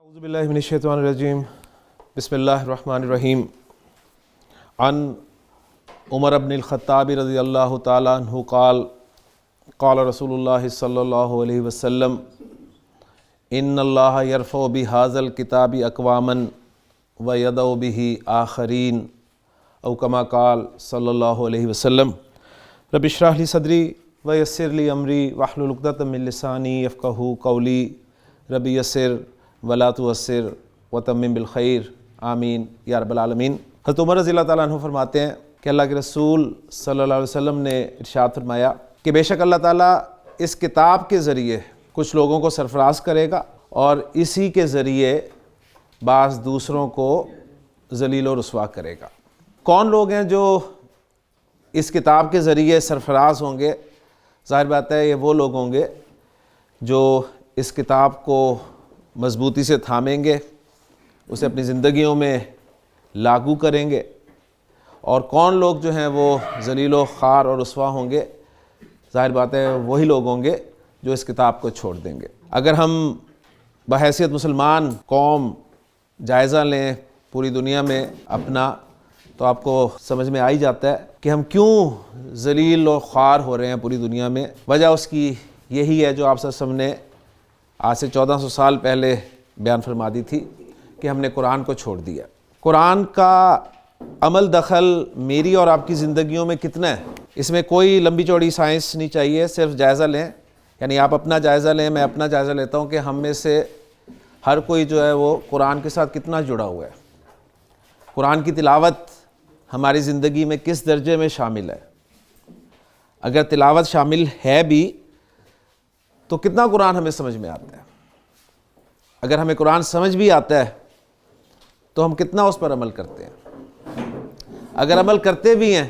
اعوذ باللہ من الشیطان الرجیم بسم اللہ الرحمن الرحیم عن عمر بن الخطاب رضی اللہ تعالیٰ عنہ قال قال رسول اللہ صلی اللہ علیہ وسلم ان اللہ یرفع بہذا الکتاب اقواما ویضع بہ آخرین او کما قال صلی اللہ علیہ وسلم رب اشرح لی صدری ویسر لی امری واحلل عقدۃ من لسانی یفقہوا قولی رب یسر ولا تعسر وتمم بالخیر آمین یا رب العالمین۔ حضرت عمر رضی اللہ تعالیٰ عنہ فرماتے ہیں کہ اللہ کے رسول صلی اللہ علیہ وسلم نے ارشاد فرمایا کہ بے شک اللہ تعالیٰ اس کتاب کے ذریعے کچھ لوگوں کو سرفراز کرے گا اور اسی کے ذریعے بعض دوسروں کو ذلیل و رسوا کرے گا۔ کون لوگ ہیں جو اس کتاب کے ذریعے سرفراز ہوں گے؟ ظاہر بات ہے یہ وہ لوگ ہوں گے جو اس کتاب کو مضبوطی سے تھامیں گے، اسے اپنی زندگیوں میں لاگو کریں گے۔ اور کون لوگ جو ہیں وہ ذلیل و خوار اور رسوا ہوں گے؟ ظاہر بات ہے وہی لوگ ہوں گے جو اس کتاب کو چھوڑ دیں گے۔ اگر ہم بحیثیت مسلمان قوم جائزہ لیں پوری دنیا میں اپنا، تو آپ کو سمجھ میں آ ہی جاتا ہے کہ ہم کیوں ذلیل و خوار ہو رہے ہیں پوری دنیا میں۔ وجہ اس کی یہی ہے جو آپ صلی اللہ علیہ وسلم نے آج سے 1400 سال پہلے بیان فرما دی تھی کہ ہم نے قرآن کو چھوڑ دیا۔ قرآن کا عمل دخل میری اور آپ کی زندگیوں میں کتنا ہے؟ اس میں کوئی لمبی چوڑی سائنس نہیں چاہیے، صرف جائزہ لیں، یعنی آپ اپنا جائزہ لیں، میں اپنا جائزہ لیتا ہوں کہ ہم میں سے ہر کوئی جو ہے وہ قرآن کے ساتھ کتنا جڑا ہوا ہے، قرآن کی تلاوت ہماری زندگی میں کس درجے میں شامل ہے۔ اگر تلاوت شامل ہے بھی تو کتنا قرآن ہمیں سمجھ میں آتا ہے؟ اگر ہمیں قرآن سمجھ بھی آتا ہے تو ہم کتنا اس پر عمل کرتے ہیں؟ اگر عمل کرتے بھی ہیں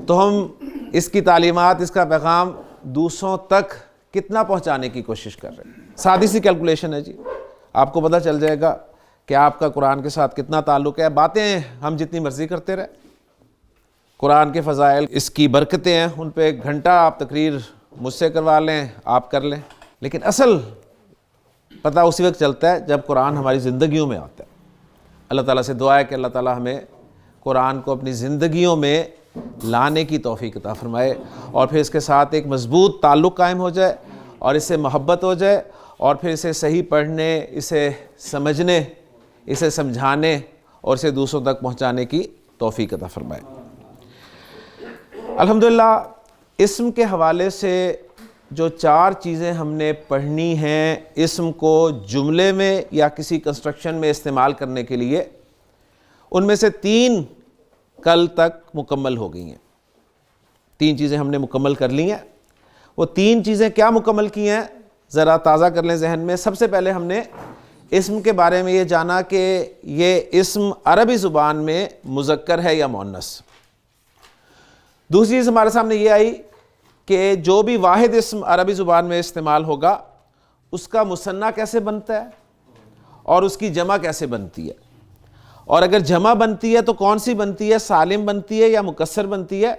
تو ہم اس کی تعلیمات، اس کا پیغام دوسروں تک کتنا پہنچانے کی کوشش کر رہے ہیں؟ سادی سی کیلکولیشن ہے جی، آپ کو پتہ چل جائے گا کہ آپ کا قرآن کے ساتھ کتنا تعلق ہے۔ باتیں ہم جتنی مرضی کرتے رہے، قرآن کے فضائل، اس کی برکتیں ہیں، ان پہ ایک گھنٹہ آپ تقریر مجھ سے کروا لیں، آپ کر لیں، لیکن اصل پتہ اسی وقت چلتا ہے جب قرآن ہماری زندگیوں میں آتا ہے۔ اللہ تعالیٰ سے دعا ہے کہ اللہ تعالیٰ ہمیں قرآن کو اپنی زندگیوں میں لانے کی توفیق عطا فرمائے، اور پھر اس کے ساتھ ایک مضبوط تعلق قائم ہو جائے اور اس سے محبت ہو جائے، اور پھر اسے صحیح پڑھنے، اسے سمجھنے، اسے سمجھانے اور اسے دوسروں تک پہنچانے کی توفیق عطا فرمائے۔ الحمدللہ اسم کے حوالے سے جو 4 چیزیں ہم نے پڑھنی ہیں اسم کو جملے میں یا کسی کنسٹرکشن میں استعمال کرنے کے لیے، ان میں سے 3 کل تک مکمل ہو گئی ہیں۔ 3 چیزیں ہم نے مکمل کر لی ہیں۔ وہ 3 چیزیں کیا مکمل کی ہیں ذرا تازہ کر لیں ذہن میں۔ سب سے پہلے ہم نے اسم کے بارے میں یہ جانا کہ یہ اسم عربی زبان میں مذکر ہے یا مؤنث۔ دوسری چیز ہمارے سامنے یہ آئی کہ جو بھی واحد اسم عربی زبان میں استعمال ہوگا اس کا مثنیٰ کیسے بنتا ہے اور اس کی جمع کیسے بنتی ہے، اور اگر جمع بنتی ہے تو کون سی بنتی ہے، سالم بنتی ہے یا مکسر بنتی ہے۔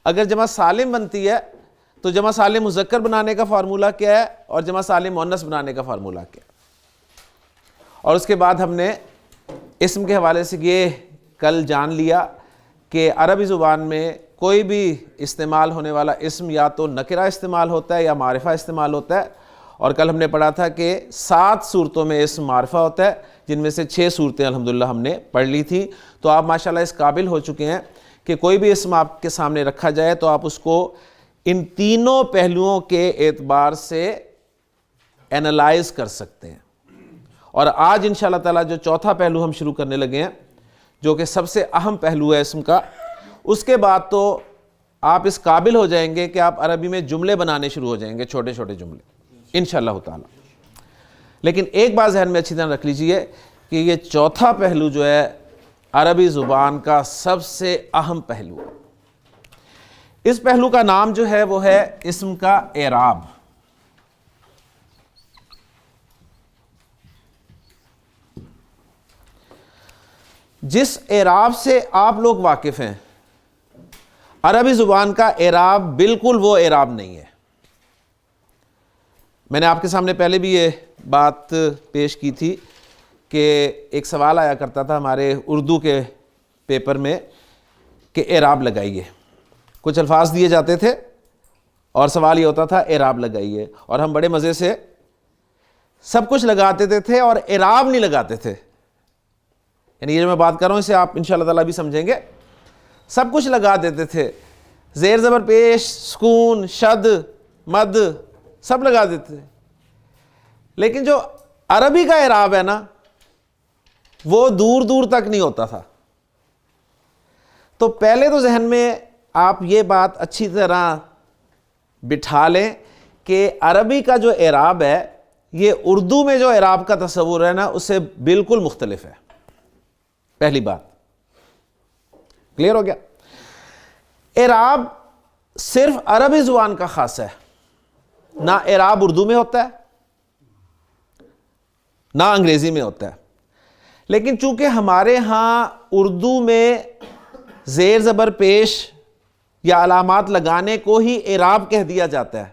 اگر جمع سالم بنتی ہے تو جمع سالم مذکر بنانے کا فارمولہ کیا ہے اور جمع سالم مؤنث بنانے کا فارمولہ کیا ہے۔ اور اس کے بعد ہم نے اسم کے حوالے سے یہ کل جان لیا کہ عربی زبان میں کوئی بھی استعمال ہونے والا اسم یا تو نکرہ استعمال ہوتا ہے یا معرفہ استعمال ہوتا ہے، اور کل ہم نے پڑھا تھا کہ 7 صورتوں میں اسم معرفہ ہوتا ہے، جن میں سے 6 صورتیں الحمدللہ ہم نے پڑھ لی تھیں۔ تو آپ ماشاءاللہ اس قابل ہو چکے ہیں کہ کوئی بھی اسم آپ کے سامنے رکھا جائے تو آپ اس کو ان تینوں پہلوؤں کے اعتبار سے اینالائز کر سکتے ہیں۔ اور آج انشاءاللہ تعالیٰ جو چوتھا پہلو ہم شروع کرنے لگے ہیں، جو کہ سب سے اہم پہلو ہے اسم کا، اس کے بعد تو آپ اس قابل ہو جائیں گے کہ آپ عربی میں جملے بنانے شروع ہو جائیں گے، چھوٹے چھوٹے جملے انشاءاللہ تعالیٰ۔ لیکن ایک بات ذہن میں اچھی طرح رکھ لیجئے کہ یہ چوتھا پہلو جو ہے عربی زبان کا سب سے اہم پہلو ہے۔ اس پہلو کا نام جو ہے وہ ہے اسم کا اعراب۔ جس اعراب سے آپ لوگ واقف ہیں، عربی زبان کا اعراب بالکل وہ اعراب نہیں ہے۔ میں نے آپ کے سامنے پہلے بھی یہ بات پیش کی تھی کہ ایک سوال آیا کرتا تھا ہمارے اردو کے پیپر میں کہ اعراب لگائیے. کچھ الفاظ دیے جاتے تھے اور سوال یہ ہوتا تھا اعراب لگائیے, اور ہم بڑے مزے سے سب کچھ لگاتے تھے اور اعراب نہیں لگاتے تھے. یعنی یہ جو میں بات کر رہا ہوں اسے آپ انشاءاللہ تعالیٰ بھی سمجھیں گے. سب کچھ لگا دیتے تھے, زیر زبر پیش, سکون, شد, مد سب لگا دیتے تھے. لیکن جو عربی کا اعراب ہے نا وہ دور دور تک نہیں ہوتا تھا. تو پہلے تو ذہن میں آپ یہ بات اچھی طرح بٹھا لیں کہ عربی کا جو اعراب ہے یہ اردو میں جو اعراب کا تصور ہے نا اس سے بالکل مختلف ہے. پہلی بات کلیئر ہو گیا. اعراب صرف عربی زبان کا خاص ہے, نہ اعراب اردو میں ہوتا ہے نہ انگریزی میں ہوتا ہے. لیکن چونکہ ہمارے ہاں اردو میں زیر زبر پیش یا علامات لگانے کو ہی اعراب کہہ دیا جاتا ہے,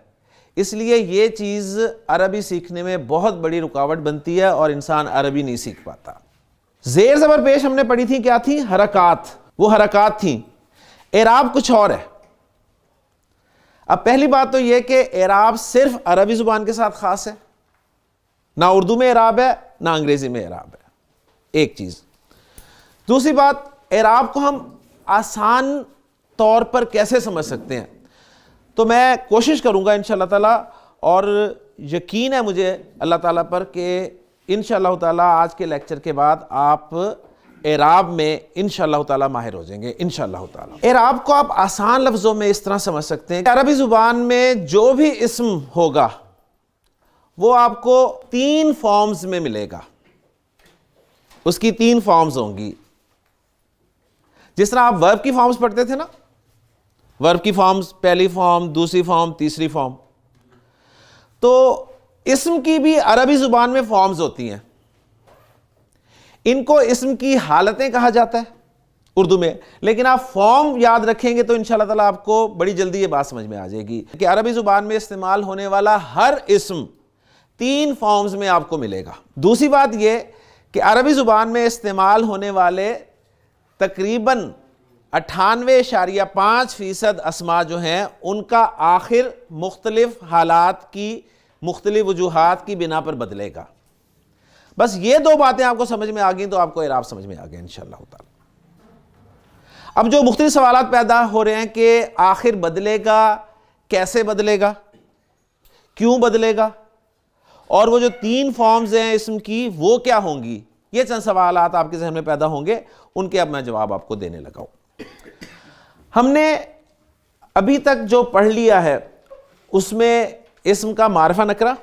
اس لیے یہ چیز عربی سیکھنے میں بہت بڑی رکاوٹ بنتی ہے اور انسان عربی نہیں سیکھ پاتا. زیر زبر پیش ہم نے پڑھی تھی کیا تھی؟ حرکات. وہ حرکات تھیں. اعراب کچھ اور ہے. اب پہلی بات تو یہ کہ اعراب صرف عربی زبان کے ساتھ خاص ہے, نہ اردو میں اعراب ہے نہ انگریزی میں اعراب ہے. ایک چیز. دوسری بات, اعراب کو ہم آسان طور پر کیسے سمجھ سکتے ہیں؟ تو میں کوشش کروں گا انشاءاللہ تعالیٰ, اور یقین ہے مجھے اللہ تعالیٰ پر کہ انشاءاللہ تعالیٰ آج کے لیکچر کے بعد آپ اعراب میں انشاءاللہ تعالیٰ ماہر ہو جائیں گے انشاءاللہ تعالیٰ. اعراب کو آپ آسان لفظوں میں اس طرح سمجھ سکتے ہیں کہ عربی زبان میں جو بھی اسم ہوگا وہ آپ کو 3 فارمز میں ملے گا. اس کی 3 فارمز ہوں گی. جس طرح آپ ورب کی فارمز پڑھتے تھے نا, ورب کی فارمز, پہلی فارم, دوسری فارم, تیسری فارم, تو اسم کی بھی عربی زبان میں فارمز ہوتی ہیں. ان کو اسم کی حالتیں کہا جاتا ہے اردو میں, لیکن آپ فارم یاد رکھیں گے تو انشاءاللہ تعالیٰ آپ کو بڑی جلدی یہ بات سمجھ میں آ جائے گی کہ عربی زبان میں استعمال ہونے والا ہر اسم 3 فارمز میں آپ کو ملے گا. دوسری بات یہ کہ عربی زبان میں استعمال ہونے والے تقریباً 98.5% اسما جو ہیں ان کا آخر مختلف حالات کی, مختلف وجوہات کی بنا پر بدلے گا. بس یہ 2 باتیں آپ کو سمجھ میں آ گئیں تو آپ کو اعراب سمجھ میں آ گیا انشاءاللہ تعالی. اب جو مختلف سوالات پیدا ہو رہے ہیں کہ آخر بدلے گا, کیسے بدلے گا, کیوں بدلے گا, اور وہ جو 3 فارمز ہیں اسم کی وہ کیا ہوں گی, یہ چند سوالات آپ کے ذہن میں پیدا ہوں گے. ان کے اب میں جواب آپ کو دینے لگا ہوں. ہم نے ابھی تک جو پڑھ لیا ہے اس میں اسم کا معرفہ نکرہ,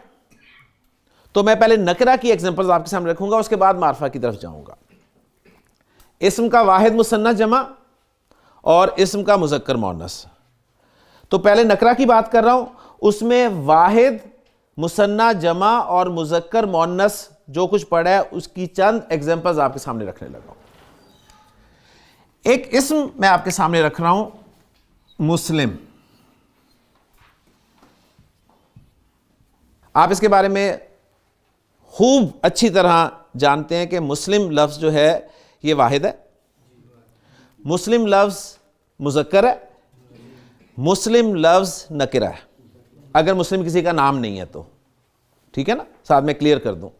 تو میں پہلے نکرہ کی ایگزامپلز آپ کے سامنے رکھوں گا, اس کے بعد معرفہ کی طرف جاؤں گا. اسم کا واحد مثنیٰ جمع اور اسم کا مذکر مؤنث. تو پہلے نکرہ کی بات کر رہا ہوں, اس میں واحد, مثنیٰ جمع اور مذکر مؤنث جو کچھ پڑھا ہے اس کی چند ایگزامپلز آپ کے سامنے رکھنے لگا ہوں. ایک اسم میں آپ کے سامنے رکھ رہا ہوں, مسلم. آپ اس کے بارے میں خوب اچھی طرح جانتے ہیں کہ مسلم لفظ جو ہے یہ واحد ہے, مسلم لفظ مذکر ہے, مسلم لفظ نکرہ ہے اگر مسلم کسی کا نام نہیں ہے تو. ٹھیک ہے نا, ساتھ میں کلیئر کر دوں,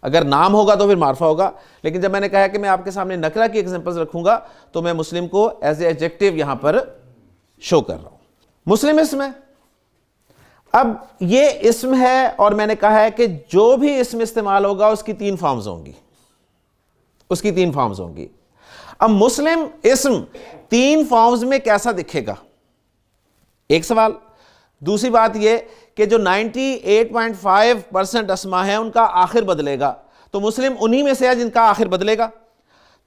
اگر نام ہوگا تو پھر معرفہ ہوگا, لیکن جب میں نے کہا کہ میں آپ کے سامنے نکرہ کی ایگزامپلز رکھوں گا تو میں مسلم کو ایز اے ایڈجیکٹو یہاں پر شو کر رہا ہوں. مسلم اسم ہے. اب یہ اسم ہے اور میں نے کہا ہے کہ جو بھی اسم استعمال ہوگا اس کی 3 فارمز ہوں گی, اس کی 3 فارمز ہوں گی. اب مسلم اسم 3 فارمز میں کیسا دکھے گا, ایک سوال. دوسری بات یہ کہ جو 98.5% اسما ہیں ان کا آخر بدلے گا, تو مسلم انہی میں سے ہے جن کا آخر بدلے گا.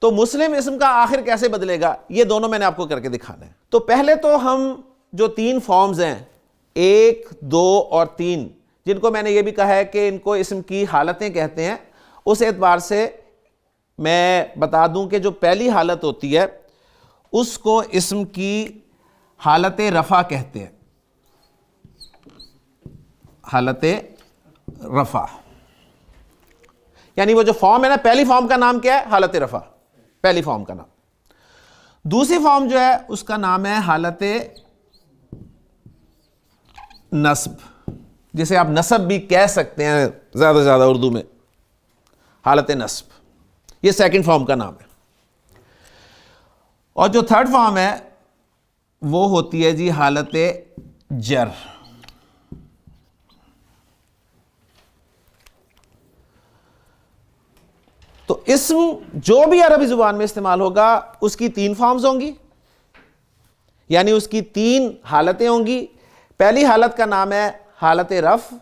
تو مسلم اسم کا آخر کیسے بدلے گا, یہ دونوں میں نے آپ کو کر کے دکھانا ہے. تو پہلے تو ہم جو 3 فارمز ہیں 1, 2 اور 3, جن کو میں نے یہ بھی کہا ہے کہ ان کو اسم کی حالتیں کہتے ہیں, اس اعتبار سے میں بتا دوں کہ جو پہلی حالت ہوتی ہے اس کو اسم کی حالت رفع کہتے ہیں, حالت رفع، یعنی وہ جو فارم ہے نا، پہلی فارم کا نام کیا ہے؟ حالت رفع، پہلی فارم کا نام. دوسری فارم جو ہے اس کا نام ہے حالت نصب، جسے آپ نصب بھی کہہ سکتے ہیں زیادہ سے زیادہ اردو میں، حالت نصب. یہ سیکنڈ فارم کا نام ہے. اور جو تھرڈ فارم ہے وہ ہوتی ہے جی حالت جر. تو اسم جو بھی عربی زبان میں استعمال ہوگا اس کی تین فارمز ہوں گی، یعنی اس کی تین حالتیں ہوں گی. پہلی حالت کا نام ہے حالت رفع،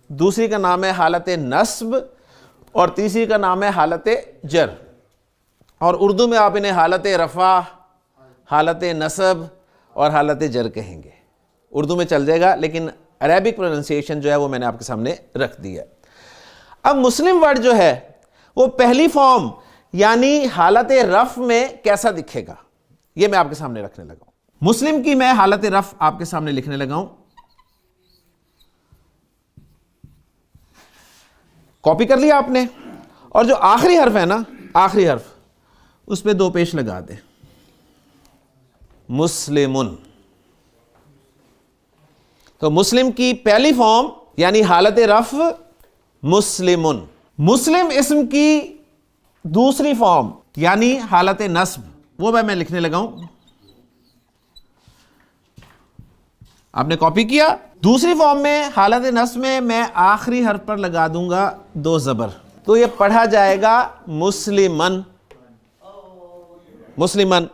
دوسری کا نام ہے حالت نصب، اور تیسری کا نام ہے حالت جر. اور اردو میں آپ انہیں حالت رفع، حالت نصب اور حالت جر کہیں گے. اردو میں چل جائے گا، لیکن عربک پروننسیشن جو ہے وہ میں نے آپ کے سامنے رکھ دی ہے. اب مسلم ورڈ جو ہے وہ پہلی فارم یعنی حالت رفع میں کیسا دکھے گا، یہ میں آپ کے سامنے رکھنے لگا ہوں. مسلم کی میں حالت رفع آپ کے سامنے لکھنے لگا ہوں. کاپی کر لیا آپ نے، اور جو آخری حرف ہے نا، آخری حرف، اس پہ دو پیش لگا دیں، مسلمن. تو مسلم کی پہلی فارم یعنی حالت رفع مسلمن. مسلم اسم کی دوسری فارم یعنی حالت نصب، وہ میں لکھنے لگا ہوں. آپ نے کاپی کیا. دوسری فارم میں حالت نصب میں آخری حرف پر لگا دوں گا دو زبر، تو یہ پڑھا جائے گا مسلمن، مسلمن.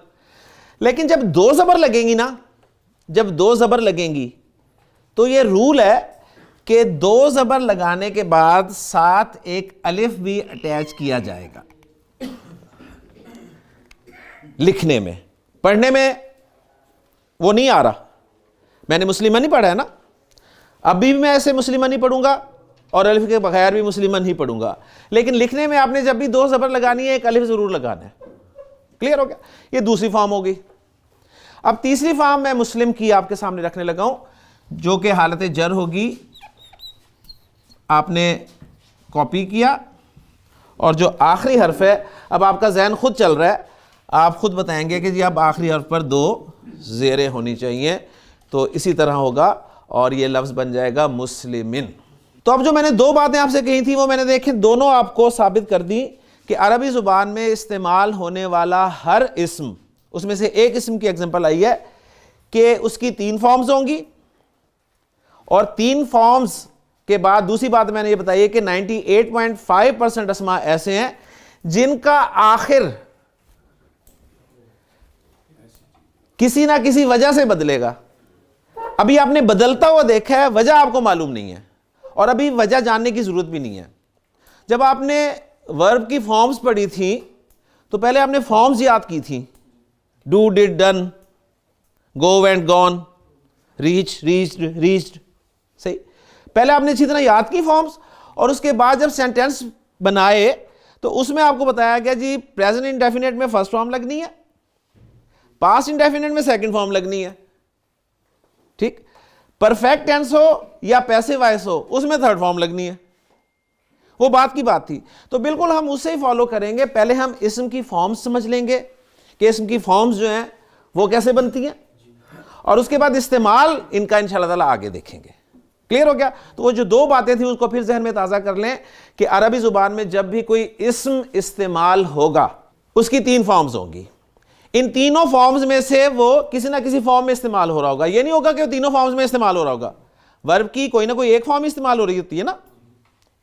لیکن جب دو زبر لگیں گی نا، جب دو زبر لگیں گی تو یہ رول ہے کہ دو زبر لگانے کے بعد ساتھ ایک الف بھی اٹیچ کیا جائے گا. لکھنے میں، پڑھنے میں وہ نہیں آ رہا. میں نے مسلمن نہیں پڑھا ہے نا، ابھی بھی میں ایسے مسلمن نہیں پڑھوں گا اور الف کے بغیر بھی مسلمن ہی پڑھوں گا. لیکن لکھنے میں آپ نے جب بھی دو زبر لگانی ہے ایک الف ضرور لگانا ہے. کلیئر ہو گیا؟ یہ دوسری فارم ہوگی. اب تیسری فارم میں مسلم کی آپ کے سامنے رکھنے لگا ہوں، جو کہ حالت جر ہوگی. آپ نے کاپی کیا، اور جو آخری حرف ہے، اب آپ کا ذہن خود چل رہا ہے، آپ خود بتائیں گے کہ جی اب آخری حرف پر دو زیریں ہونی چاہیے، تو اسی طرح ہوگا اور یہ لفظ بن جائے گا مسلمن. تو اب جو میں نے دو باتیں آپ سے کہی تھی وہ میں نے دیکھیں دونوں آپ کو ثابت کر دی کہ عربی زبان میں استعمال ہونے والا ہر اسم، اس میں سے ایک اسم کی ایگزامپل آئی ہے کہ اس کی تین فارمز ہوں گی، اور تین فارمز کے بعد دوسری بات میں نے یہ بتائی ہے کہ 98.5% اسماء ایسے ہیں جن کا آخر کسی نہ کسی وجہ سے بدلے گا. ابھی آپ نے بدلتا ہوا دیکھا ہے، وجہ آپ کو معلوم نہیں ہے، اور ابھی وجہ جاننے کی ضرورت بھی نہیں ہے. جب آپ نے ورب کی فارمز پڑھی تھی تو پہلے آپ نے فارمز یاد کی تھی، do, did, done, go, went, gone, reach, reached, reached. صحیح، پہلے آپ نے اچھی طرح یاد کی فارمز، اور اس کے بعد جب سینٹینس بنائے تو اس میں آپ کو بتایا گیا جی پریزنٹ انڈیفینٹ میں فرسٹ فارم لگنی ہے، پاسٹ انڈیفینٹ میں سیکنڈ فارم لگنی ہے. ٹھیک، پرفیکٹ ٹینس ہو یا پیسو وائس ہو اس میں تھرڈ فارم لگنی ہے. وہ بات کی بات تھی. تو بالکل ہم اسے ہی فالو کریں گے. پہلے ہم اسم کی فارمز سمجھ لیں گے کہ اسم کی فارمز جو ہیں وہ کیسے بنتی ہیں، اور اس کے بعد استعمال ان کا انشاءاللہ تعالیٰ آگے دیکھیں گے. کلیئر ہو گیا؟ تو وہ جو دو باتیں تھیں اس کو پھر ذہن میں تازہ کر لیں کہ عربی زبان میں جب بھی کوئی اسم استعمال ہوگا اس کی تین فارمز ہوں گی. ان تینوں فارمز میں سے وہ کسی نہ کسی فارم میں استعمال ہو رہا ہوگا. یہ نہیں ہوگا کہ وہ تینوں فارمز میں استعمال ہو رہا ہوگا. ورب کی کوئی نہ کوئی ایک فارم استعمال ہو رہی ہوتی ہے نا،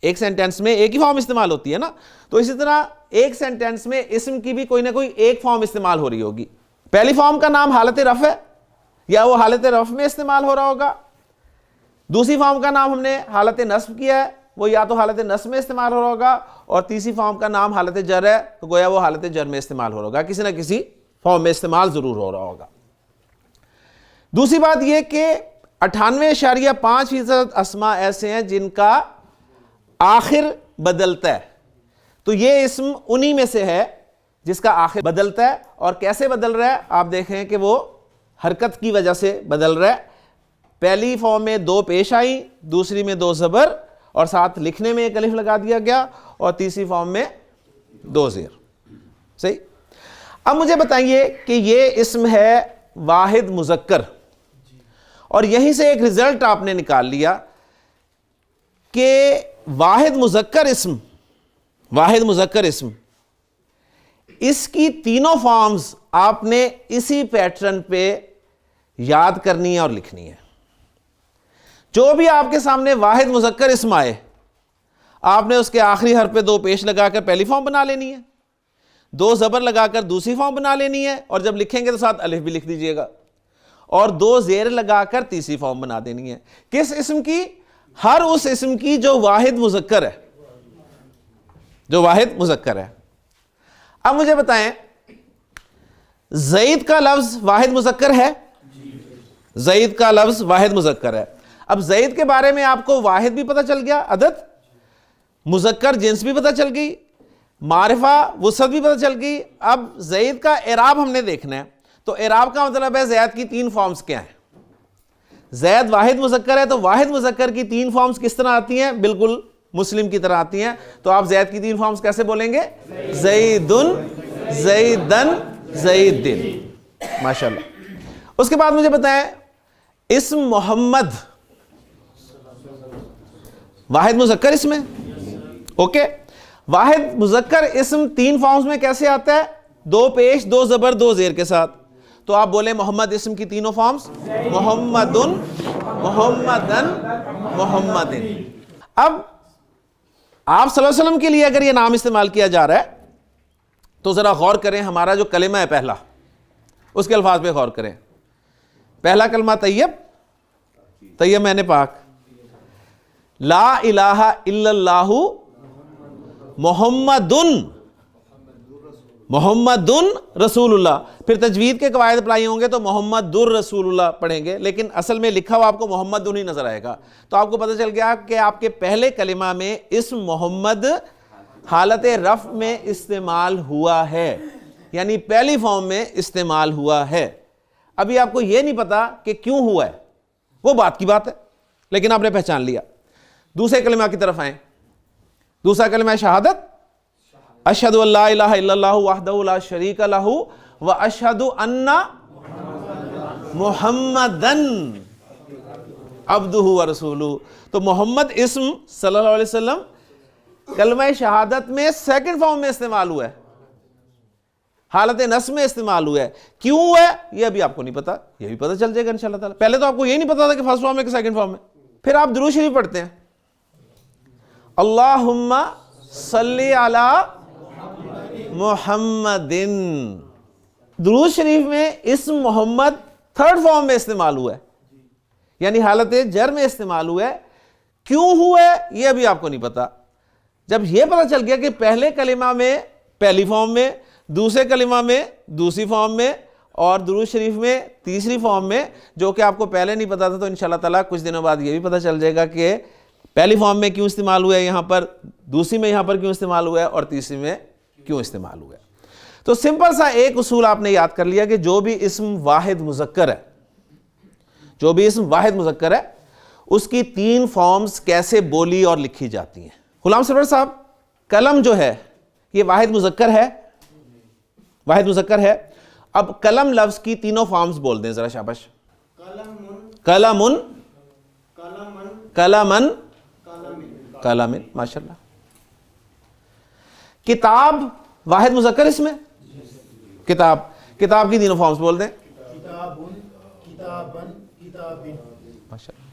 ایک سینٹینس میں ایک ہی فارم استعمال ہوتی ہے نا. تو اسی طرح ایک سینٹینس میں اسم کی بھی کوئی نہ کوئی ایک فارم استعمال ہو رہی ہوگی. پہلی فارم کا نام حالت رفع ہے، یا وہ حالت رفع میں استعمال ہو رہا ہوگا. دوسری فارم کا نام ہم نے حالت نصب کیا ہے، وہ یا تو حالت نصب میں استعمال ہو رہا ہوگا، اور تیسری فارم کا نام حالت جر ہے تو گویا وہ حالت جر میں استعمال ہو رہا ہوگا، کسی نہ کسی فارم میں استعمال ضرور ہو رہا ہوگا. دوسری بات یہ کہ 98.5% اسماء ایسے ہیں جن کا آخر بدلتا ہے. تو یہ اسم انہی میں سے ہے جس کا آخر بدلتا ہے. اور کیسے بدل رہا ہے آپ دیکھیں کہ وہ حرکت کی وجہ سے بدل رہا ہے. پہلی فارم میں دو پیش آئی، دوسری میں دو زبر، اور ساتھ لکھنے میں ایک الف لگا دیا گیا اور تیسری فارم میں 2 زیر. صحیح. اب مجھے بتائیے کہ یہ اسم ہے واحد مذکر, اور یہیں سے ایک رزلٹ آپ نے نکال لیا کہ واحد مذکر اسم اس کی تینوں فارمز آپ نے اسی پیٹرن پہ یاد کرنی ہے اور لکھنی ہے. جو بھی آپ کے سامنے واحد مذکر اسم آئے, آپ نے اس کے آخری حرف پہ 2 پیش لگا کر پہلی فارم بنا لینی ہے, 2 زبر لگا کر دوسری فارم بنا لینی ہے, اور جب لکھیں گے تو ساتھ الف بھی لکھ دیجئے گا, اور 2 زیر لگا کر تیسری فارم بنا دینی ہے. کس اسم کی؟ ہر اس اسم کی جو واحد مذکر ہے. اب مجھے بتائیں, زید کا لفظ واحد مذکر ہے؟ زید کا لفظ واحد مذکر ہے. اب زید کے بارے میں آپ کو واحد بھی پتہ چل گیا, عدد, مذکر جنس بھی پتہ چل گئی, معرفہ وسعت بھی پتہ چل گئی. اب زید کا اعراب ہم نے دیکھنا ہے. تو اعراب کا مطلب ہے زید کی 3 فارمز کیا ہیں. زید واحد مذکر ہے تو واحد مذکر کی 3 فارمز کس طرح آتی ہیں؟ بالکل مسلم کی طرح آتی ہیں. تو آپ زید کی 3 فارمز کیسے بولیں گے؟ زیدن, زیدن, زیدن. ماشاءاللہ. اس کے بعد مجھے بتائیں, اسم محمد واحد مذکر اسم ہے. اوکے, واحد مذکر اسم 3 فارمز میں کیسے آتا ہے؟ 2 پیش, 2 زبر, 2 زیر کے ساتھ. تو آپ بولیں محمد اسم کی تینوں فارمز, محمدن, محمدن, محمدن. اب آپ صلی اللہ علیہ وسلم کے لیے اگر یہ نام استعمال کیا جا رہا ہے تو ذرا غور کریں, ہمارا جو کلمہ ہے پہلا, اس کے الفاظ پہ غور کریں. پہلا کلمہ طیب, طیب معنی پاک, لا الہ الا اللہ محمدن, محمدن رسول اللہ. پھر تجوید کے قواعد اپلائی ہوں گے تو محمد الرسول اللہ پڑھیں گے, لیکن اصل میں لکھا ہوا آپ کو محمد ہی نظر آئے گا. تو آپ کو پتہ چل گیا کہ آپ کے پہلے کلمہ میں اسم محمد حالت رفع میں استعمال ہوا ہے, یعنی پہلی فارم میں استعمال ہوا ہے. ابھی آپ کو یہ نہیں پتا کہ کیوں ہوا ہے, وہ بات کی بات ہے, لیکن آپ نے پہچان لیا. دوسرے کلمہ کی طرف آئیں. دوسرا کلمہ ہے شہادت, اشہد ان لا الہ الا اللہ وحدہ لا شریک لہ واشہد ان محمدن عبدہ ورسولہ. تو محمد اسم صلی اللہ علیہ وسلم کلمہ شہادت میں 2nd فارم میں استعمال ہوا ہے, حالت نصب میں استعمال ہوا ہے. کیوں ہوا ہے یہ ابھی آپ کو نہیں پتا, یہ بھی پتہ چل جائے گا انشاءاللہ تعالی. پہلے تو آپ کو یہ نہیں پتا تھا کہ 1st فارم میں کہ 2nd فارم میں. پھر آپ درود شریف پڑھتے ہیں, اللہم صلی علی محمدن. درود شریف میں اسم محمد 3rd فارم میں استعمال ہوا ہے, یعنی حالت جر میں استعمال ہوا ہے. کیوں ہوا ہے یہ ابھی آپ کو نہیں پتا. جب یہ پتہ چل گیا کہ پہلے کلمہ میں پہلی فارم میں, دوسرے کلمہ میں دوسری فارم میں, اور درود شریف میں تیسری فارم میں, جو کہ آپ کو پہلے نہیں پتا تھا, تو انشاءاللہ تعالیٰ کچھ دنوں بعد یہ بھی پتہ چل جائے گا کہ پہلی فارم میں کیوں استعمال ہوا ہے یہاں پر, دوسری میں یہاں پر کیوں استعمال ہوا ہے, اور تیسری میں کیوں استعمال ہوا ہے. تو سمپل سا ایک اصول آپ نے یاد کر لیا کہ جو بھی اسم واحد مذکر ہے, جو بھی اسم واحد مذکر ہے, اس کی 3 فارمز کیسے بولی اور لکھی جاتی ہیں. غلام سرور صاحب, قلم جو ہے یہ واحد مذکر ہے, واحد مذکر ہے. اب قلم لفظ کی تینوں فارمز بول دیں ذرا, شاباش. قلمن, قلمن, قلمن. ماشاءاللہ. کتاب واحد مذکر اس میں, کتاب, کتاب کی تینوں فارمز بول دیں. ماشاءاللہ.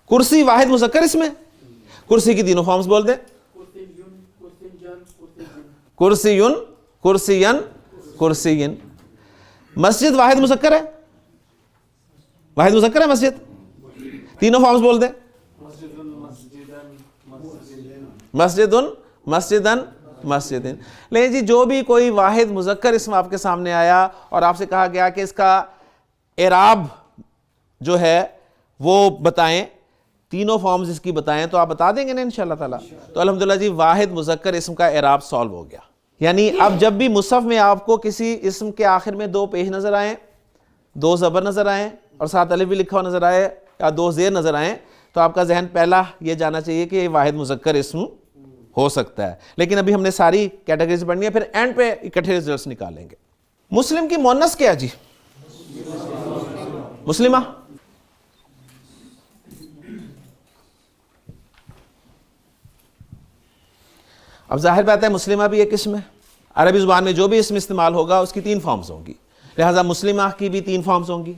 کرسی واحد مذکر اس میں, کرسی کی تینوں فارمز بول دیں. کرسیون, کرسین, کرسین. مسجد واحد مذکر ہے, واحد مذکر ہے مسجد, تینوں فارمز بول دیں. مسجدن, مسجدن, مسجدن. لیکن جی جو بھی کوئی واحد مذکر اسم آپ کے سامنے آیا اور آپ سے کہا گیا کہ اس کا اعراب جو ہے وہ بتائیں, تینوں فارمز اس کی بتائیں, تو آپ بتا دیں گے نا انشاءاللہ تعالیٰ. تو الحمدللہ جی واحد مذکر اسم کا اعراب سالو ہو گیا. یعنی اب جب بھی مصحف میں آپ کو کسی اسم کے آخر میں 2 پیش نظر آئیں, 2 زبر نظر آئیں, اور ساتھ الف بھی لکھا ہوا نظر آئے, یا 2 زیر نظر آئیں, تو آپ کا ذہن پہلا یہ جانا چاہیے کہ یہ واحد مذکر اسم ہو سکتا ہے، لیکن ابھی ہم نے ساری کیٹیگریز پڑھنی ہے، پھر اینڈ پہ اکٹھے ریزلٹس نکالیں گے۔ مسلم کی مؤنث کیا جی؟ مسلمہ۔ اب ظاہر بات ہے مسلمہ بھی ایک اسم ہے، عربی زبان میں جو بھی اسم استعمال ہوگا اس کی 3 فارمز ہوں گی، لہذا مسلمہ کی بھی 3 فارمز ہوں گی،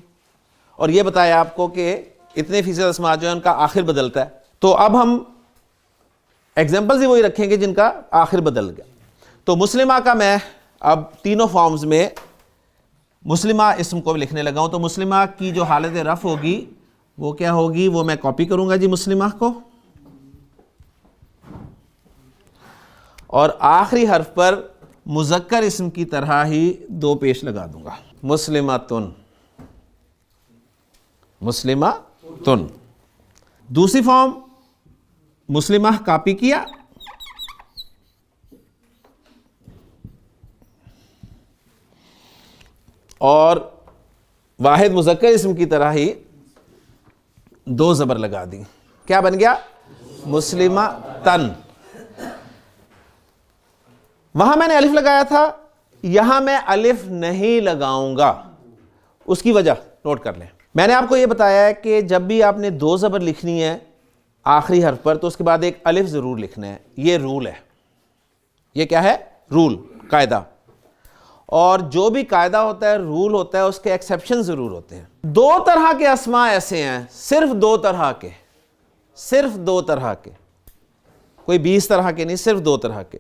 اور یہ بتایا آپ کو کہ اتنے فیصد اسماء جو ہیں ان کا آخر بدلتا ہے۔ تو اب ہم ایگزامپلز ہی وہی رکھیں گے جن کا آخر بدل گیا۔ تو مسلمہ کا میں اب تینوں فارمز میں مسلمہ اسم کو لکھنے لگا ہوں۔ تو مسلمہ کی جو حالت رفع ہوگی وہ کیا ہوگی؟ وہ میں کاپی کروں گا جی مسلمہ کو، اور آخری حرف پر مذکر اسم کی طرح ہی 2 پیش لگا دوں گا، مسلمتن، مسلمتن۔ دوسری فارم مسلمہ کاپی کیا، اور واحد مذکر اسم کی طرح ہی 2 زبر لگا دی، کیا بن گیا؟ مسلمتن۔ وہاں میں نے الف لگایا تھا، یہاں میں الف نہیں لگاؤں گا، اس کی وجہ نوٹ کر لیں۔ میں نے آپ کو یہ بتایا ہے کہ جب بھی آپ نے 2 زبر لکھنی ہے آخری حرف پر تو اس کے بعد ایک الف ضرور لکھنا ہے، یہ رول ہے۔ یہ کیا ہے؟ رول، قاعدہ۔ اور جو بھی قاعدہ ہوتا ہے، رول ہوتا ہے، اس کے ایکسیپشن ضرور ہوتے ہیں۔ 2 طرح کے اسماء ایسے ہیں، صرف 2 طرح کے، صرف 2 طرح کے، کوئی 20 طرح کے نہیں، صرف 2 طرح کے،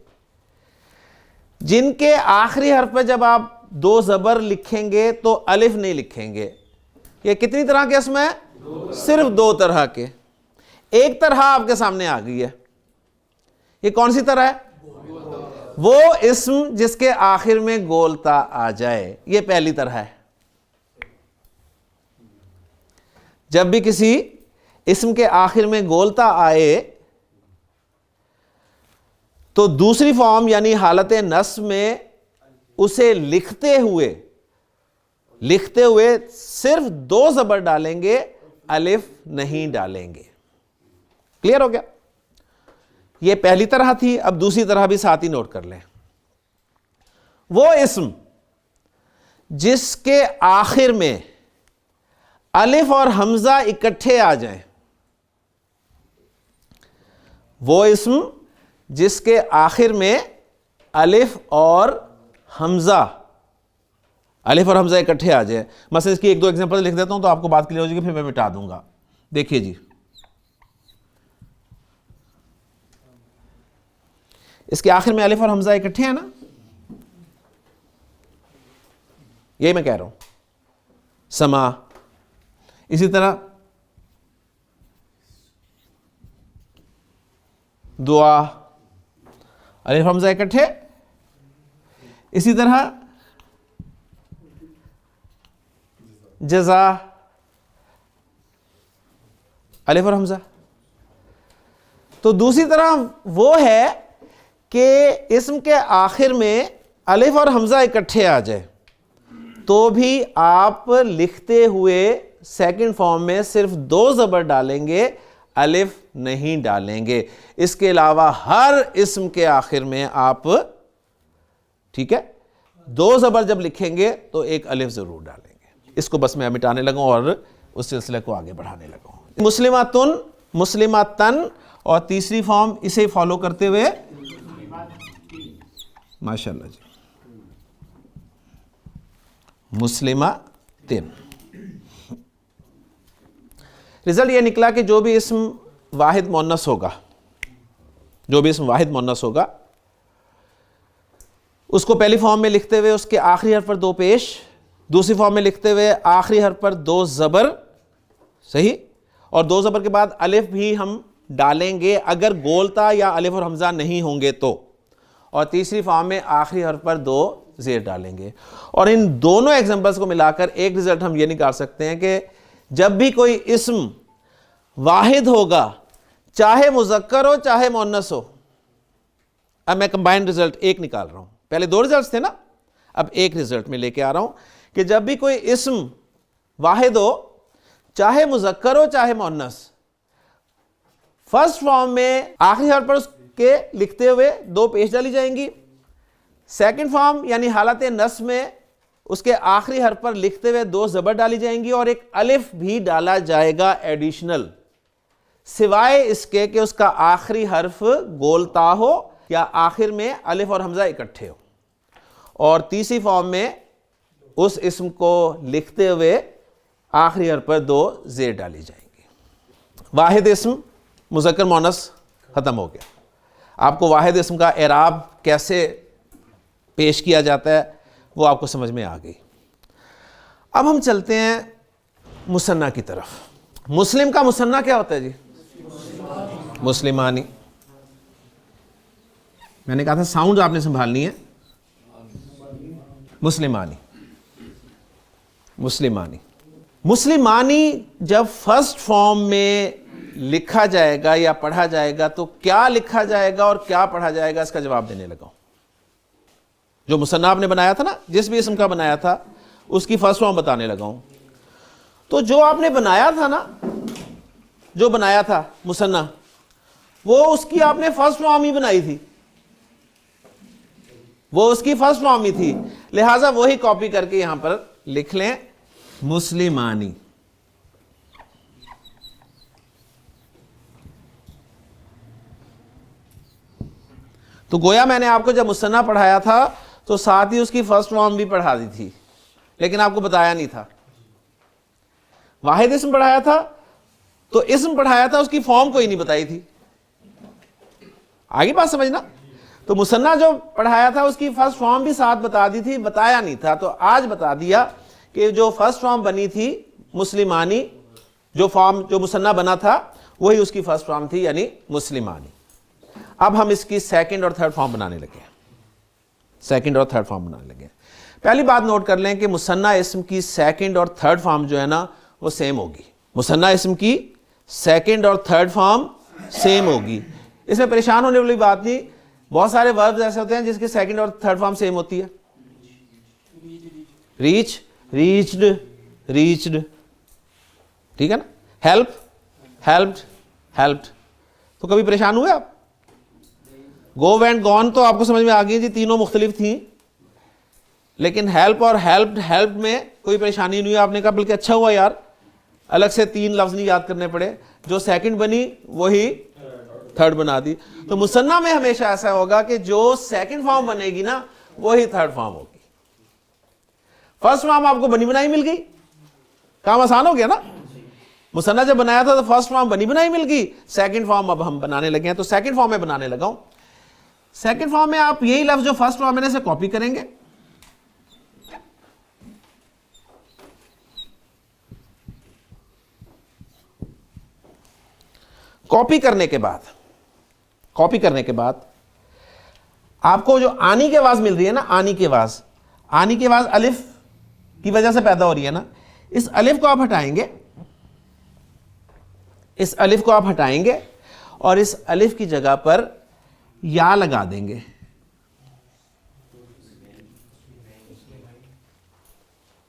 جن کے آخری حرف پہ جب آپ 2 زبر لکھیں گے تو الف نہیں لکھیں گے۔ یہ کتنی طرح کے اسم ہیں؟ صرف 2 طرح کے۔ ایک طرح آپ کے سامنے آ گئی ہے، یہ کون سی طرح ہے؟ وہ اسم جس کے آخر میں گولتا آ جائے، یہ پہلی طرح ہے۔ جب بھی کسی اسم کے آخر میں گولتا آئے تو دوسری فارم یعنی حالت نصب میں اسے لکھتے ہوئے صرف 2 زبر ڈالیں گے، الف نہیں ڈالیں گے۔ کلیئر ہو گیا؟ یہ پہلی طرح تھی، اب دوسری طرح بھی ساتھ ہی نوٹ کر لیں۔ وہ اسم جس کے آخر میں الف اور حمزہ اکٹھے آ جائیں، وہ اسم جس کے آخر میں الف اور حمزہ اکٹھے آ جائے۔ مثلا اس کی 1-2 ایگزامپل لکھ دیتا ہوں تو آپ کو بات کلیئر ہو جائے گی، پھر میں مٹا دوں گا۔ دیکھیے جی، اس کے آخر میں الف اور حمزہ اکٹھے ہیں نا، یہی میں کہہ رہا ہوں، سما۔ اسی طرح دعا، الف حمزہ اکٹھے۔ اسی طرح جزا، الف اور حمزہ۔ تو دوسری طرح وہ ہے کہ اسم کے آخر میں الف اور حمزہ اکٹھے آ جائے تو بھی آپ لکھتے ہوئے سیکنڈ فارم میں صرف 2 زبر ڈالیں گے، الف نہیں ڈالیں گے۔ اس کے علاوہ ہر اسم کے آخر میں آپ، ٹھیک ہے، 2 زبر جب لکھیں گے تو ایک الف ضرور ڈالیں گے۔ اس کو بس میں مٹانے لگا ہوں اور اس سلسلے کو آگے بڑھانے لگا ہوں۔ مسلماتن، مسلماتن، اور تیسری فارم اسے فالو کرتے ہوئے، ماشاءاللہ جی، مسلماتن۔ رزلٹ یہ نکلا کہ جو بھی اسم واحد مؤنث ہوگا، اس کو پہلی فارم میں لکھتے ہوئے اس کے آخری حرف پر 2 پیش، دوسری فارم میں لکھتے ہوئے آخری حرف پر 2 زبر، صحیح، اور 2 زبر کے بعد الف بھی ہم ڈالیں گے اگر گولتا یا الف اور حمزہ نہیں ہوں گے تو، اور تیسری فارم میں آخری حرف پر 2 زیر ڈالیں گے۔ اور ان دونوں ایگزامپلس کو ملا کر ایک رزلٹ ہم یہ نکال سکتے ہیں کہ جب بھی کوئی اسم واحد ہوگا، چاہے مذکر ہو چاہے مؤنث ہو، اب میں کمبائنڈ رزلٹ ایک نکال رہا ہوں، پہلے 2 رزلٹس تھے نا، اب ایک رزلٹ میں لے کے آ رہا ہوں کہ جب بھی کوئی اسم واحد ہو، چاہے مذکر ہو چاہے مؤنث، فرسٹ فارم میں آخری حرف پر اس کے لکھتے ہوئے 2 پیش ڈالی جائیں گی. سیکنڈ فارم یعنی حالت نصب میں اس کے آخری حرف پر لکھتے ہوئے 2 زبر ڈالی جائیں گی اور ایک الف بھی ڈالا جائے گا ایڈیشنل، سوائے اس کے کہ اس کا آخری حرف گولتا ہو یا آخر میں الف اور حمزہ اکٹھے ہو. اور تیسری فارم میں اس اسم کو لکھتے ہوئے آخری حرف پر 2 زیر ڈالی جائیں گی. واحد اسم مذکر مؤنث ختم ہو گیا. آپ کو واحد اسم کا اعراب کیسے پیش کیا جاتا ہے وہ آپ کو سمجھ میں آ گئی. اب ہم چلتے ہیں مثنیٰ کی طرف. مسلم کا مثنیٰ کیا ہوتا ہے جی؟ مسلمانی. میں نے کہا تھا ساؤنڈ آپ نے سنبھالنی ہے. مسلمانی. مسلمانی. مسلمانی جب فرسٹ فارم میں لکھا جائے گا یا پڑھا جائے گا تو کیا لکھا جائے گا اور کیا پڑھا جائے گا اس کا جواب دینے لگا ہوں. جو مثنیٰ آپ نے بنایا تھا نا، جس بھی اسم کا بنایا تھا اس کی فرسٹ فارم بتانے لگا ہوں. تو جو آپ نے بنایا تھا نا، جو بنایا تھا مثنیٰ، وہ اس کی آپ نے فرسٹ فارم ہی بنائی تھی، وہ اس کی فرسٹ فارم ہی تھی، لہٰذا وہی کاپی کر کے یہاں پر لکھ لیں مسلمانی. تو گویا میں نے آپ کو جب مثنیٰ پڑھایا تھا تو ساتھ ہی اس کی فرسٹ فارم بھی پڑھا دی تھی، لیکن آپ کو بتایا نہیں تھا. واحد اسم پڑھایا تھا تو اسم پڑھایا تھا، اس کی فارم کوئی نہیں بتائی تھی. آگے بات سمجھنا. تو مثنیٰ جو پڑھایا تھا اس کی فرسٹ فارم بھی ساتھ بتا دی تھی، بتایا نہیں تھا. تو آج بتا دیا کہ جو فرسٹ فارم بنی تھی مسلمانی، جو مثنیٰ بنا تھا وہی اس کی فرسٹ فارم تھی، یعنی مسلمانی. اب ہم اس کی سیکنڈ اور تھرڈ فارم بنانے لگے ہیں. سیکنڈ اور تھرڈ فارم بنانے لگے ہیں. پہلی بات نوٹ کر لیں کہ مثنیٰ اسم کی سیکنڈ اور تھرڈ فارم جو ہے نا وہ سیم ہوگی. مثنیٰ اسم کی سیکنڈ اور تھرڈ فارم سیم ہوگی. اس میں پریشان ہونے والی بات نہیں. بہت سارے وربز ایسے ہوتے ہیں جس کی سیکنڈ اور تھرڈ فارم سیم ہوتی ہے. ریچ، ریچڈ، ریچڈ، ٹھیک ہے نا. Help, helped, helped. تو کبھی پریشان ہوئے آپ؟ گو وینٹ گون تو آپ کو سمجھ میں آ گئی جی، تینوں مختلف تھیں. لیکن ہیلپ اور ہیلپڈ، ہیلپڈ میں کوئی پریشانی نہیں ہوئی. آپ نے کہا بلکہ اچھا ہوا یار، الگ سے 3 لفظ نہیں یاد کرنے پڑے، جو سیکنڈ بنی وہی تھرڈ بنا دی. تو مثنیٰ میں ہمیشہ ایسا ہوگا کہ جو سیکنڈ فارم بنے گی نا وہی تھرڈ فارم ہوگی. فرسٹ فارم آپ کو بنی بنائی مل گئی، کام آسان ہو گیا نا. مثنیٰ جب بنایا تھا تو فرسٹ فارم بنی بنائی مل گئی، سیکنڈ فارم اب ہم بنانے لگے ہیں. تو سیکنڈ فارم میں بنانے لگا ہوں. سیکنڈ فارم میں آپ یہی لفظ جو فرسٹ فارم میں سے کاپی کریں گے. کاپی کرنے کے بعد آپ کو جو آنی کی آواز مل رہی ہے نا، آنی کی آواز الف کی وجہ سے پیدا ہو رہی ہے نا. اس الف کو آپ ہٹائیں گے، اس الف کو آپ ہٹائیں گے اور اس الف کی جگہ پر یا لگا دیں گے.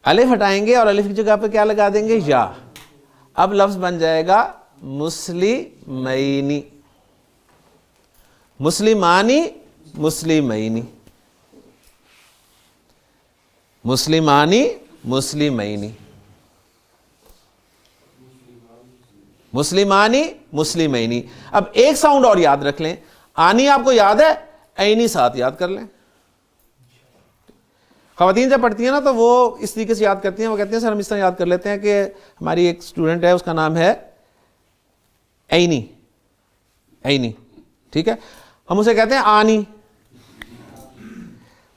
الف ہٹائیں گے اور الف کی جگہ پر کیا لگا دیں گے؟ یا. اب لفظ بن جائے گا مسلمینی، مسلمانی، مسلمینی، مسلمانی، مسلمینی، مسلمانی، مسلمینی. اب ایک ساؤنڈ اور یاد رکھ لیں. آنی آپ کو یاد ہے، عینی ساتھ یاد کر لیں. خواتین جب پڑھتی ہیں نا تو وہ اس طریقے سے یاد کرتی ہیں. وہ کہتے ہیں سر ہم اس طرح یاد کر لیتے ہیں کہ ہماری ایک اسٹوڈنٹ ہے، اس کا نام ہے عینی، عینی، ٹھیک ہے. ہم اسے کہتے ہیں آنی،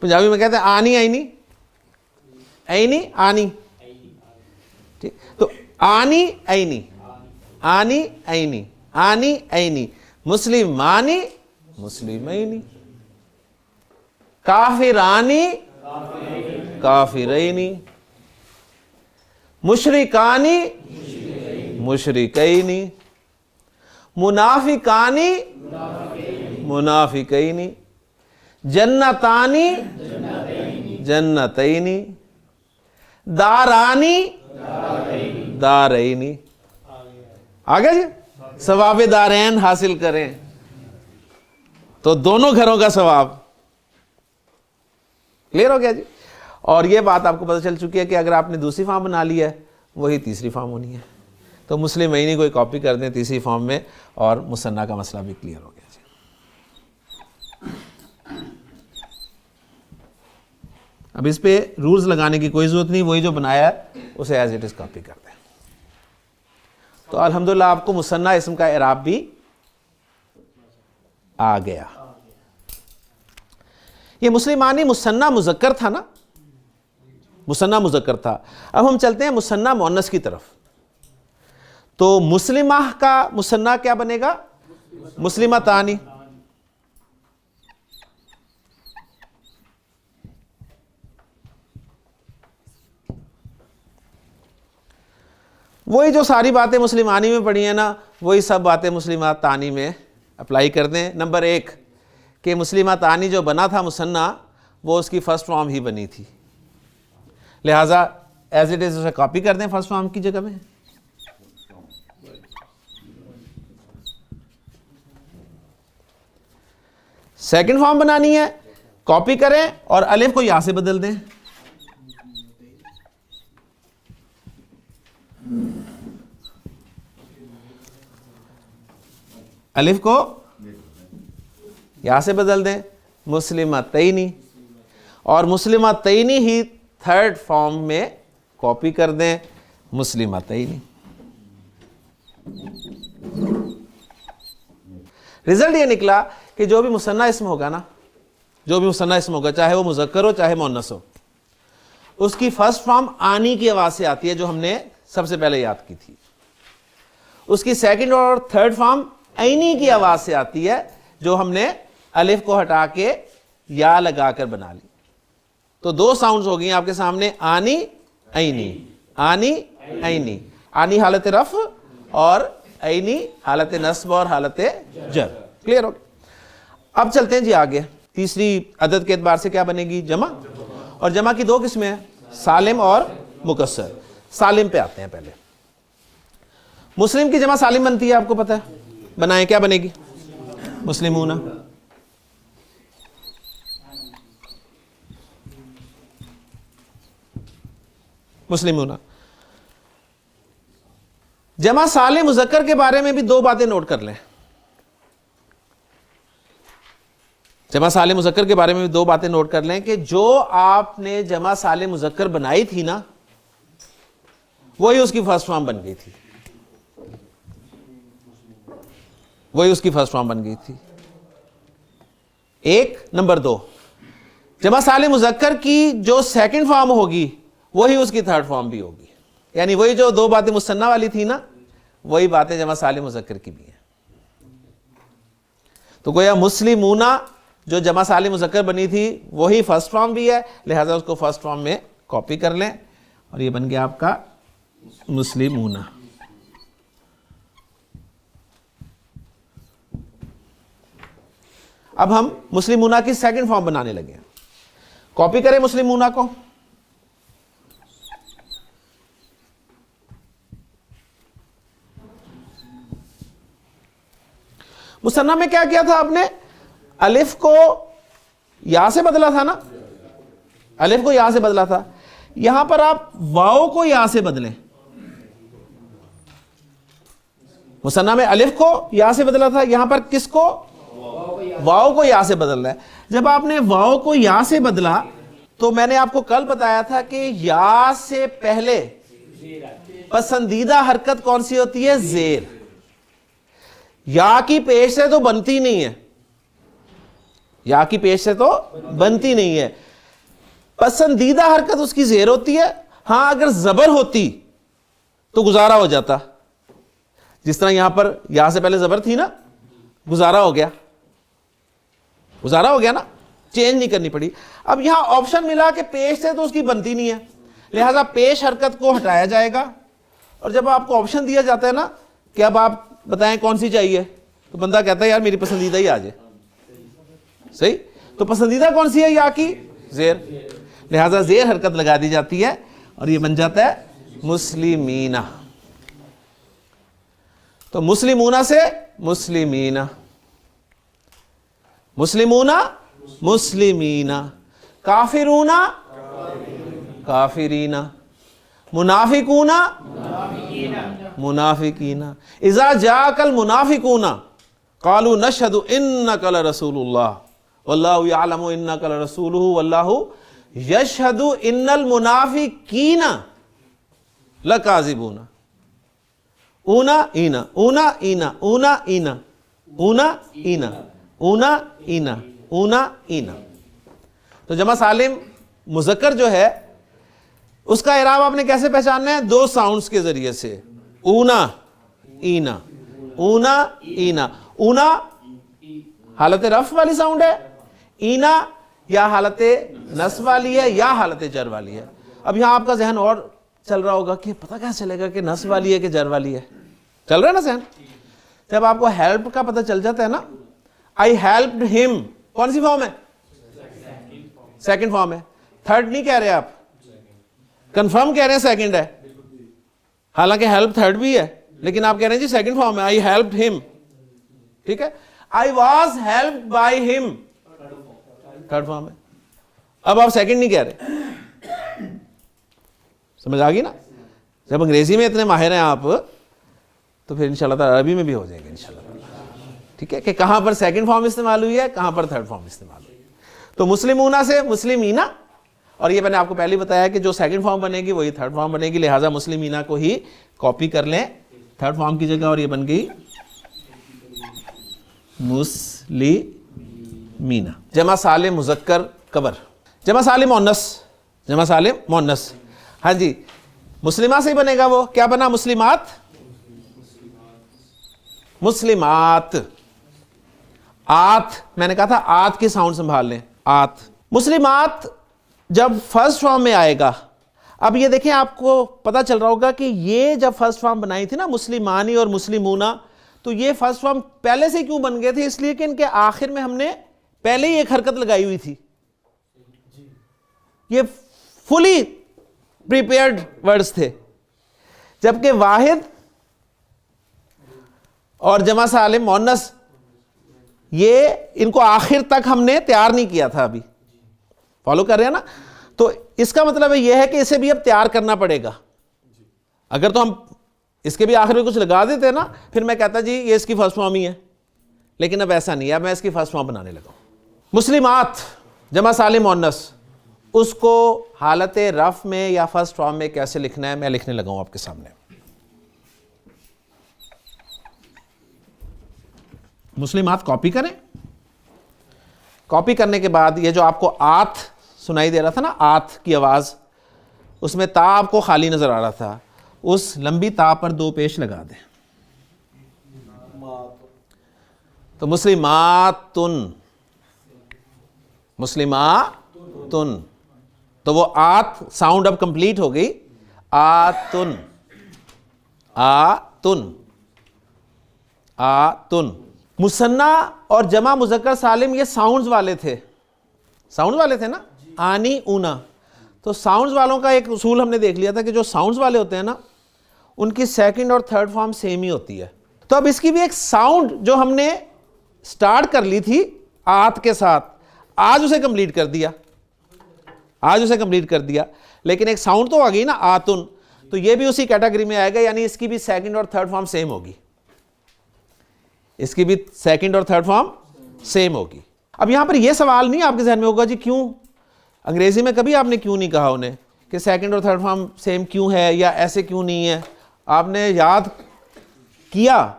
پنجابی میں کہتے ہیں آنی، عینی، عینی، آنی، ٹھیک. تو آنی، عینی، آنی، عینی، آنی، عینی، مسلمانی، مسلمینی، کافرانی، کافرینی، مشرکانی، مشرکینی، منافقانی، منافقینی، جنتانی، جنتینی، دارانی، دارینی. آگے جی ثواب دارین حاصل کریں، تو دونوں گھروں کا ثواب کلیئر ہو گیا جی. اور یہ بات آپ کو پتہ چل چکی ہے کہ اگر آپ نے دوسری فارم بنا لی ہے وہی تیسری فارم ہونی ہے. تو مسلم عینی کوئی کاپی کر دیں تیسری فارم میں اور مثنیٰ کا مسئلہ بھی کلیئر ہو گیا جی. اب اس پہ رولز لگانے کی کوئی ضرورت نہیں، وہی جو بنایا ہے اسے ایز اٹ از کاپی کر دیں. تو الحمدللہ آپ کو مثنیٰ اسم کا اعراب بھی آ گیا. یہ مسلمانی مثنیٰ مذکر تھا نا، مثنیٰ مذکر تھا. اب ہم چلتے ہیں مثنیٰ مؤنث کی طرف. تو مسلمہ کا مثنیٰ کیا بنے گا؟ مسلمتانی. وہی جو ساری باتیں مسلمانی میں پڑھی ہیں نا، وہی سب باتیں مسلمتانی میں اپلائی کر دیں. نمبر 1 کہ مسلمتانی جو بنا تھا مثنیٰ وہ اس کی فرسٹ فارم ہی بنی تھی، لہٰذا ایز اٹ از اسے کاپی کر دیں فرسٹ فارم کی جگہ میں. سیکنڈ فارم بنانی ہے، کاپی کریں اور الف کو یا سے بدل دیں. الف کو یا سے بدل دیں، مسلمتینی. اور مسلمتینی ہی تھرڈ فارم میں کاپی کر دیں، مسلمتینی. رزلٹ یہ نکلا کہ جو بھی مثنیٰ اسم ہوگا نا، جو بھی مثنیٰ اسم ہوگا چاہے وہ مذکر ہو چاہے مؤنث ہو، اس کی فرسٹ فارم آنی کی آواز سے آتی ہے جو ہم نے سب سے پہلے یاد کی تھی. اس کی سیکنڈ اور تھرڈ فارم عینی کی آواز سے آتی ہے جو ہم نے الف کو ہٹا کے یا لگا کر بنا لی. تو دو ساؤنڈز ہو گئی آپ کے سامنے، آنی عینی، آنی عینی. آنی حالت رفع اور عینی حالت نصب اور حالت جر. کلیئر ہو گیا؟ اب چلتے ہیں جی آگے. تیسری عدد کے اعتبار سے کیا بنے گی؟ جمع. اور جمع کی دو قسمیں ہیں، سالم اور مکسر. سالم پہ آتے ہیں پہلے. مسلم کی جمع سالم بنتی ہے، آپ کو پتہ ہے. بنائیں، کیا بنے گی؟ مسلمون. مسلمون. جمع سالم مذکر کے بارے میں بھی دو باتیں نوٹ کر لیں. جمع سالم مذکر کے بارے میں بھی دو باتیں نوٹ کر لیں کہ جو آپ نے جمع سالم مذکر بنائی تھی نا، وہی اس کی فرسٹ فارم بن گئی تھی. وہی اس کی فرسٹ فارم بن گئی تھی. ایک. نمبر 2، جمع سالم مذکر کی جو سیکنڈ فارم ہوگی وہی اس کی تھرڈ فارم بھی ہوگی. یعنی وہی جو دو باتیں مثنیٰ والی تھی نا، وہی باتیں جمع سالم مذکر کی بھی ہیں. تو گویا مسلمون جو جمع سالم مذکر بنی تھی وہی فرسٹ فارم بھی ہے، لہذا اس کو فرسٹ فارم میں کاپی کر لیں اور یہ بن گیا آپ کا مسلمون. اب ہم مسلمون کی سیکنڈ فارم بنانے لگے ہیں. کاپی کریں مسلمون کو. مثنیٰ میں کیا کیا تھا آپ نے؟ الف کو یا سے بدلا تھا نا، الف کو یا سے بدلا تھا. یہاں پر آپ واؤ کو یا سے بدلیں. مثنیٰ میں الف کو یا سے بدلا تھا، یہاں پر کس کو؟ واؤ کو یا سے بدلنا ہے. جب آپ نے واؤ کو یا سے بدلا تو میں نے آپ کو کل بتایا تھا کہ یا سے پہلے پسندیدہ حرکت کون سی ہوتی ہے؟ زیر. یا کی پیش سے تو بنتی نہیں ہے، یا کی پیش سے تو بنتی نہیں ہے. پسندیدہ حرکت اس کی زیر ہوتی ہے. ہاں اگر زبر ہوتی تو گزارا ہو جاتا، جس طرح یہاں پر یا سے پہلے زبر تھی نا، گزارا ہو گیا، گزارا ہو گیا نا، چینج نہیں کرنی پڑی. اب یہاں آپشن ملا کہ پیش سے تو اس کی بنتی نہیں ہے، لہذا پیش حرکت کو ہٹایا جائے گا. اور جب آپ کو آپشن دیا جاتا ہے نا کہ اب آپ بتائیں کون سی چاہیے، تو بندہ کہتا ہے یار میری پسندیدہ ہی آ جائے. صحیح؟ تو پسندیدہ کون سی ہے؟ یا کی زیر، لہذا زیر حرکت لگا دی جاتی ہے اور یہ بن جاتا ہے مسلمینہ. تو مسلمون سے مسلمین، مسلمون مسلمین، کافرون کافرین، منافقون منافقین۔ اذا جاءک المنافقون قالوا نشهد انک لرسول اللہ واللہ یعلم انک لرسولہ واللہ یشہد ان المنافقین لکاذبون۔ اونا اینا اونا اینا اونا اینا اونا اینا اونا اینا اونا اینا۔ تو جمع سالم مذکر جو ہے اس کا اعراب آپ نے کیسے پہچاننا ہے؟ دو ساؤنڈز کے ذریعے سے، اونا اینا اونا اینا۔ اونا حالت رفع والی ساؤنڈ ہے، اینا یا حالت نصب والی ہے یا حالت جر والی ہے۔ اب یہاں آپ کا ذہن اور چل رہا ہوگا کہ پتہ کیسے چلے گا کہ نصب والی ہے کہ جر والی ہے؟ چل رہا ہے نا ذہن؟ جب آپ کو ہیلپ کا پتہ چل جاتا ہے نا، آئی ہیلپڈ ہم، کون سی فارم ہے؟ سیکنڈ فارم ہے۔ تھرڈ نہیں کہہ رہے آپ، کنفرم کہہ رہے ہیں سیکنڈ ہے، حالانکہ ہیلپ تھرڈ بھی ہے، لیکن آپ کہہ رہے ہیں جی سیکنڈ فارم ہے، آئی ہیلپڈ ہم، ٹھیک ہے؟ آئی واز ہیلپڈ بائی ہم، تھرڈ فارم ہے۔ اب آپ سیکنڈ نہیں کہہ رہے، سمجھ آ گئی نا؟ جب انگریزی میں اتنے ماہر ہیں آپ تو پھر انشاءاللہ تعالی عربی میں بھی ہو جائیں گے انشاءاللہ تعالی، ٹھیک ہے؟ کہ کہاں پر سیکنڈ فارم استعمال ہوئی ہے، کہاں پر تھرڈ فارم استعمال ہوئی ہے۔ تو مسلمون سے مسلمین، اور یہ میں نے آپ کو پہلے بتایا کہ جو سیکنڈ فارم بنے گی وہی تھرڈ فارم بنے گی، لہٰذا مسلمین کو ہی کاپی کر لیں تھرڈ فارم کی جگہ، اور یہ بن گئی مسلمین۔ جمع سالم مذکر قبر، جمع سالم مؤنث، جمع سالم مؤنث، ہاں جی مسلمہ سے ہی بنے گا، وہ کیا بنا؟ مسلمات، مسلمات۔ آت، میں نے کہا تھا آت کی ساؤنڈ سنبھال لیں، آت۔ مسلمات جب فرسٹ فارم میں آئے گا، اب یہ دیکھیں آپ کو پتا چل رہا ہوگا کہ یہ جب فرسٹ فارم بنائی تھی نا مسلمانی اور مسلمونہ، تو یہ فرسٹ فارم پہلے سے کیوں بن گئے تھے؟ اس لیے کہ ان کے آخر میں ہم نے پہلے ہی ایک حرکت لگائی ہوئی تھی، یہ فلی پریپیئرڈ ورڈز تھے، جبکہ واحد اور جمع سالم مؤنث یہ ان کو آخر تک ہم نے تیار نہیں کیا تھا، ابھی فالو کر رہے ہیں نا؟ تو اس کا مطلب یہ ہے کہ اسے بھی اب تیار کرنا پڑے گا۔ اگر تو ہم اس کے بھی آخر میں کچھ لگا دیتے نا، پھر میں کہتا جی یہ اس کی فرسٹ فارم ہی ہے، لیکن اب ایسا نہیں ہے، اب میں اس کی فرسٹ فارم بنانے لگا ہوں۔ مسلمات جمع سالم مؤنث، اس کو حالت رفع میں یا فرسٹ فارم میں کیسے لکھنا ہے میں لکھنے لگا ہوں آپ کے سامنے۔ مسلمات کاپی کریں، کاپی کرنے کے بعد یہ جو آپ کو آت سنائی دے رہا تھا نا، آت کی آواز، اس میں تا آپ کو خالی نظر آ رہا تھا، اس لمبی تا پر دو پیش لگا دیں، تو مسلماتن، مسلماتن، تو وہ آت ساؤنڈ اب کمپلیٹ ہو گئی، آتن، آتن، آتن۔ مثنیٰ اور جمع مذکر سالم یہ ساؤنڈز والے تھے، ساؤنڈز والے تھے نا، آنی اونا۔ تو ساؤنڈز والوں کا ایک اصول ہم نے دیکھ لیا تھا کہ جو ساؤنڈز والے ہوتے ہیں نا ان کی سیکنڈ اور تھرڈ فارم سیم ہی ہوتی ہے۔ تو اب اس کی بھی ایک ساؤنڈ جو ہم نے سٹارٹ کر لی تھی آت کے ساتھ، آج اسے کمپلیٹ کر دیا، آج اسے کمپلیٹ کر دیا، لیکن ایک ساؤنڈ تو آ گئی نا آتن، تو یہ بھی اسی کیٹیگری میں آئے گا، یعنی اس کی بھی سیکنڈ اور تھرڈ فارم سیم ہوگی، اس کی بھی سیکنڈ اور تھرڈ فارم سیم ہوگی۔ اب یہاں پر یہ سوال نہیں آپ کے ذہن میں ہوگا جی کیوں انگریزی میں کبھی آپ نے کیوں نہیں کہا انہیں کہ سیکنڈ اور تھرڈ فارم سیم کیوں ہے یا ایسے کیوں نہیں ہے؟ آپ نے یاد کیا،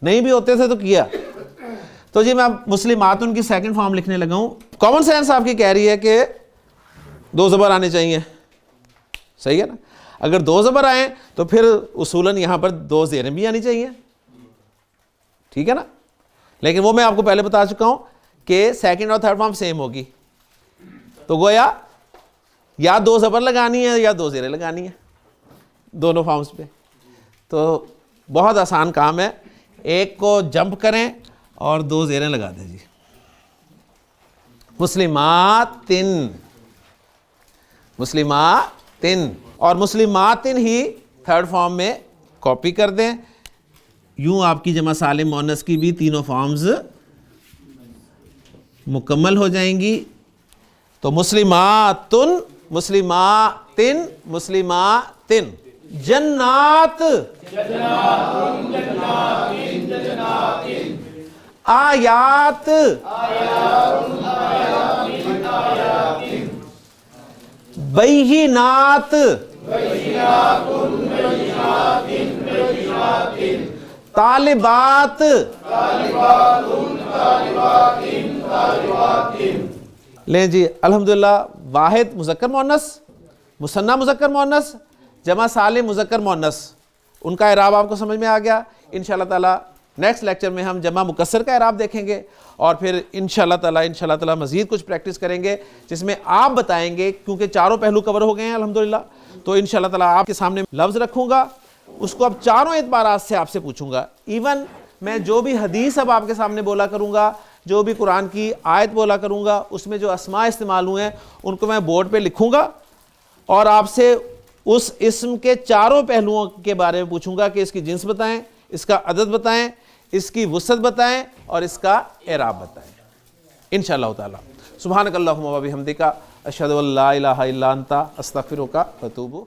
نہیں بھی ہوتے تھے تو کیا۔ تو جی میں مسلمات ان کی سیکنڈ فارم لکھنے لگا ہوں۔ کامن سینس آپ کی کہہ رہی ہے کہ دو زبر آنے چاہیے، صحیح ہے نا؟ اگر دو زبر آئیں تو پھر اصولاً یہاں پر دو زیریں بھی آنی چاہیے، ٹھیک ہے نا؟ لیکن وہ میں آپ کو پہلے بتا چکا ہوں کہ سیکنڈ اور تھرڈ فارم سیم ہوگی، تو گویا یا دو زبر لگانی ہے یا دو زیریں لگانی ہے دونوں فارمز پہ۔ تو بہت آسان کام ہے، ایک کو جمپ کریں اور دو زیریں لگا دیں جی، مسلماتن، مسلماتن، اور مسلماتن ہی تھرڈ فارم میں کاپی کر دیں، یوں آپ کی جمع سالم مؤنث کی بھی تینوں فارمز مکمل ہو جائیں گی. تو مسلماتن، مسلماتن، مسلماتن. جنات، آیات، بینات، طالبات. لیں جی الحمدللہ واحد مذکر مؤنث، مثنیٰ مذکر مؤنث، جمع سالم مذکر مؤنث، ان کا اعراب آپ کو سمجھ میں آ گیا. انشاءاللہ تعالی نیکسٹ لیکچر میں ہم جمع مکسر کا اعراب دیکھیں گے اور پھر انشاءاللہ تعالی مزید کچھ پریکٹس کریں گے جس میں آپ بتائیں گے، کیونکہ چاروں پہلو کور ہو گئے ہیں الحمدللہ. تو انشاءاللہ تعالی آپ کے سامنے لفظ رکھوں گا، اس کو اب چاروں اعتبارات سے آپ سے پوچھوں گا. ایون میں جو بھی حدیث اب آپ کے سامنے بولا کروں گا، جو بھی قرآن کی آیت بولا کروں گا، اس میں جو اسماء استعمال ہوئے ہیں ان کو میں بورڈ پہ لکھوں گا اور آپ سے اس اسم کے چاروں پہلوؤں کے بارے میں پوچھوں گا کہ اس کی جنس بتائیں، اس کا عدد بتائیں، اس کی وسعت بتائیں اور اس کا اعراب بتائیں انشاءاللہ تعالی. سبحانک اللہم و بحمدک، اشہد ان لا الہ الا انت، استغفرک و اتوب